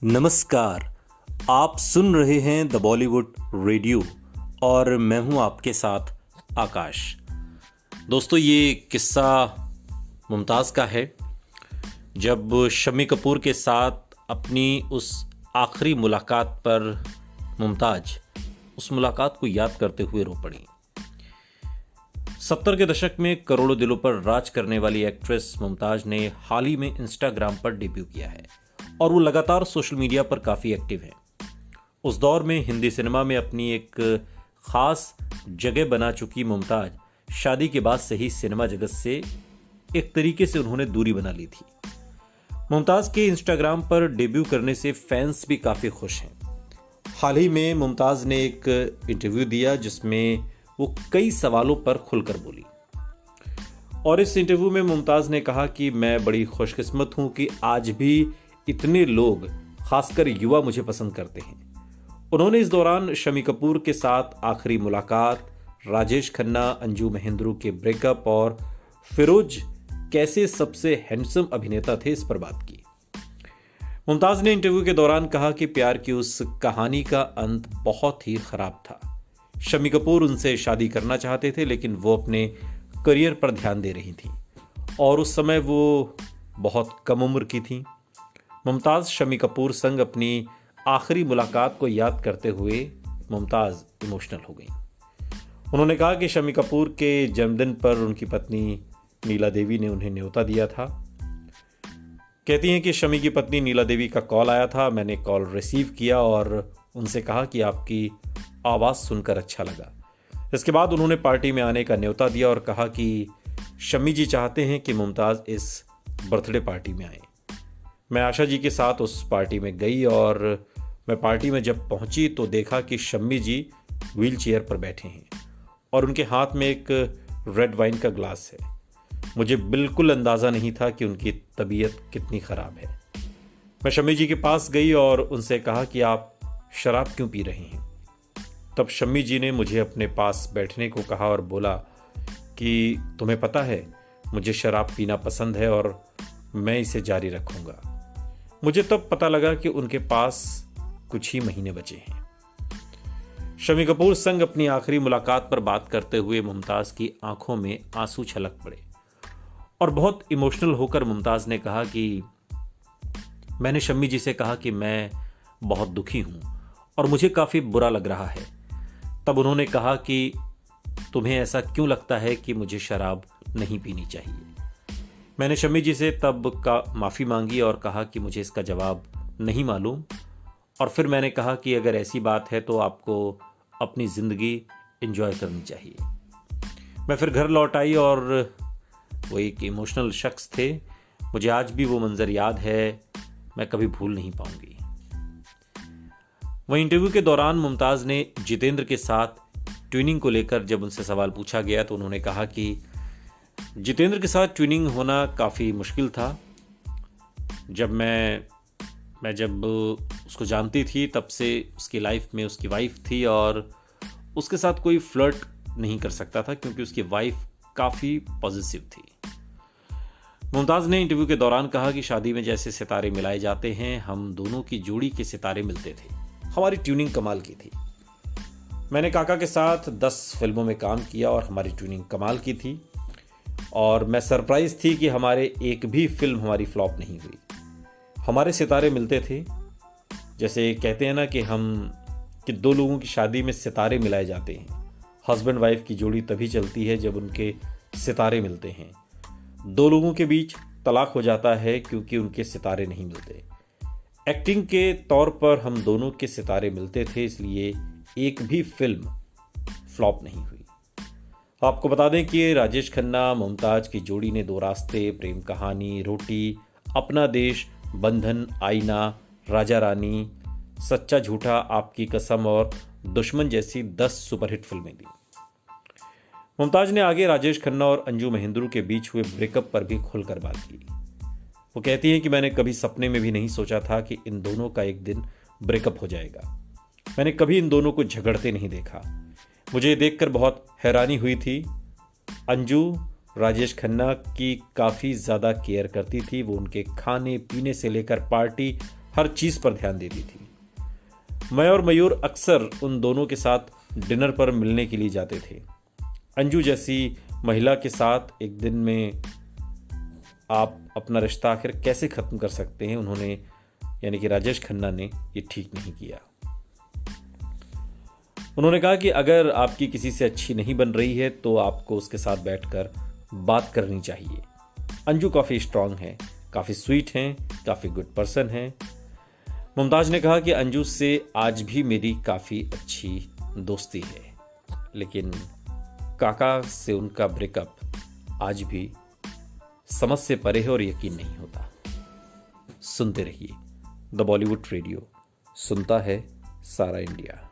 नमस्कार। आप सुन रहे हैं द बॉलीवुड रेडियो और मैं हूं आपके साथ आकाश। दोस्तों, ये किस्सा मुमताज़ का है। जब शम्मी कपूर के साथ अपनी उस आखिरी मुलाकात पर मुमताज़ उस मुलाकात को याद करते हुए रो पड़ी। 70 के दशक में करोड़ों दिलों पर राज करने वाली एक्ट्रेस मुमताज़ ने हाल ही में इंस्टाग्राम पर डेब्यू किया है और वो लगातार सोशल मीडिया पर काफ़ी एक्टिव हैं। उस दौर में हिंदी सिनेमा में अपनी एक खास जगह बना चुकी मुमताज़ शादी के बाद से ही सिनेमा जगत से एक तरीके से उन्होंने दूरी बना ली थी। मुमताज़ के इंस्टाग्राम पर डेब्यू करने से फैंस भी काफ़ी खुश हैं। हाल ही में मुमताज़ ने एक इंटरव्यू दिया जिसमें वो कई सवालों पर खुलकर बोली और इस इंटरव्यू में मुमताज़ ने कहा कि मैं बड़ी खुशकिस्मत हूं कि आज भी इतने लोग, खासकर युवा, मुझे पसंद करते हैं। उन्होंने इस दौरान शम्मी कपूर के साथ आखिरी मुलाकात, राजेश खन्ना, अंजू महेंद्रू के ब्रेकअप और फिरोज कैसे सबसे हैंडसम अभिनेता थे इस पर बात की। मुमताज़ ने इंटरव्यू के दौरान कहा कि प्यार की उस कहानी का अंत बहुत ही खराब था। शम्मी कपूर उनसे शादी करना चाहते थे लेकिन वो अपने करियर पर ध्यान दे रही थी और उस समय वो बहुत कम उम्र की थी। मुमताज़ शम्मी कपूर संग अपनी आखिरी मुलाकात को याद करते हुए मुमताज़ इमोशनल हो गई। उन्होंने कहा कि शम्मी कपूर के जन्मदिन पर उनकी पत्नी नीला देवी ने उन्हें न्योता दिया था। कहती हैं कि शम्मी की पत्नी नीला देवी का कॉल आया था। मैंने कॉल रिसीव किया और उनसे कहा कि आपकी आवाज़ सुनकर अच्छा लगा। इसके बाद उन्होंने पार्टी में आने का न्योता दिया और कहा कि शम्मी जी चाहते हैं कि मुमताज़ इस बर्थडे पार्टी में आए। मैं आशा जी के साथ उस पार्टी में गई और मैं पार्टी में जब पहुंची तो देखा कि शम्मी जी व्हील चेयर पर बैठे हैं और उनके हाथ में एक रेड वाइन का ग्लास है। मुझे बिल्कुल अंदाज़ा नहीं था कि उनकी तबीयत कितनी ख़राब है। मैं शम्मी जी के पास गई और उनसे कहा कि आप शराब क्यों पी रहे हैं। तब शम्मी जी ने मुझे अपने पास बैठने को कहा और बोला कि तुम्हें पता है, मुझे शराब पीना पसंद है और मैं इसे जारी रखूँगा। मुझे तब पता लगा कि उनके पास कुछ ही महीने बचे हैं। शम्मी कपूर संग अपनी आखिरी मुलाकात पर बात करते हुए मुमताज़ की आंखों में आंसू छलक पड़े और बहुत इमोशनल होकर मुमताज़ ने कहा कि मैंने शम्मी जी से कहा कि मैं बहुत दुखी हूँ और मुझे काफ़ी बुरा लग रहा है। तब उन्होंने कहा कि तुम्हें ऐसा क्यों लगता है कि मुझे शराब नहीं पीनी चाहिए। मैंने शम्मी जी से तब का माफ़ी मांगी और कहा कि मुझे इसका जवाब नहीं मालूम और फिर मैंने कहा कि अगर ऐसी बात है तो आपको अपनी ज़िंदगी एंजॉय करनी चाहिए। मैं फिर घर लौट आई और वो एक इमोशनल शख्स थे। मुझे आज भी वो मंज़र याद है, मैं कभी भूल नहीं पाऊंगी। वहीं इंटरव्यू के दौरान मुमताज़ ने जितेंद्र के साथ ट्विनिंग को लेकर जब उनसे सवाल पूछा गया तो उन्होंने कहा कि जितेंद्र के साथ ट्विनिंग होना काफ़ी मुश्किल था। जब मैं जब उसको जानती थी तब से उसकी लाइफ में उसकी वाइफ थी और उसके साथ कोई फ्लर्ट नहीं कर सकता था क्योंकि उसकी वाइफ काफ़ी पॉजिटिव थी। मुमताज़ ने इंटरव्यू के दौरान कहा कि शादी में जैसे सितारे मिलाए जाते हैं, हम दोनों की जोड़ी के सितारे मिलते थे। हमारी ट्यूनिंग कमाल की थी। मैंने काका के साथ 10 फिल्मों में काम किया और हमारी ट्यूनिंग कमाल की थी और मैं सरप्राइज थी कि हमारे एक भी फिल्म हमारी फ्लॉप नहीं हुई। हमारे सितारे मिलते थे। जैसे कहते हैं ना कि दो लोगों की शादी में सितारे मिलाए जाते हैं। हस्बैंड वाइफ की जोड़ी तभी चलती है जब उनके सितारे मिलते हैं। दो लोगों के बीच तलाक हो जाता है क्योंकि उनके सितारे नहीं मिलते। एक्टिंग के तौर पर हम दोनों के सितारे मिलते थे, इसलिए एक भी फिल्म फ्लॉप नहीं हुई। आपको बता दें कि राजेश खन्ना मुमताज़ की जोड़ी ने 2 रास्ते, प्रेम कहानी, रोटी, अपना देश, बंधन, आईना, राजा रानी, सच्चा झूठा, आपकी कसम और दुश्मन जैसी 10 सुपरहिट फिल्में दी। मुमताज़ ने आगे राजेश खन्ना और अंजू महेंद्रू के बीच हुए ब्रेकअप पर भी खुलकर बात की। वो कहती हैं कि मैंने कभी सपने में भी नहीं सोचा था कि इन दोनों का एक दिन ब्रेकअप हो जाएगा। मैंने कभी इन दोनों को झगड़ते नहीं देखा। मुझे देखकर बहुत हैरानी हुई थी। अंजू राजेश खन्ना की काफ़ी ज़्यादा केयर करती थी। वो उनके खाने पीने से लेकर पार्टी हर चीज पर ध्यान देती थी। मैं और मयूर अक्सर उन दोनों के साथ डिनर पर मिलने के लिए जाते थे। अंजू जैसी महिला के साथ एक दिन में आप अपना रिश्ता आखिर कैसे खत्म कर सकते हैं? उन्होंने यानी कि राजेश खन्ना ने ये ठीक नहीं किया। उन्होंने कहा कि अगर आपकी किसी से अच्छी नहीं बन रही है तो आपको उसके साथ बैठकर बात करनी चाहिए। अंजू काफ़ी स्ट्रांग है, काफ़ी स्वीट हैं, काफ़ी गुड पर्सन है। मुमताज ने कहा कि अंजू से आज भी मेरी काफ़ी अच्छी दोस्ती है, लेकिन काका से उनका ब्रेकअप आज भी समझ से परे है और यकीन नहीं होता। सुनते रहिए द बॉलीवुड रेडियो, सुनता है सारा इंडिया।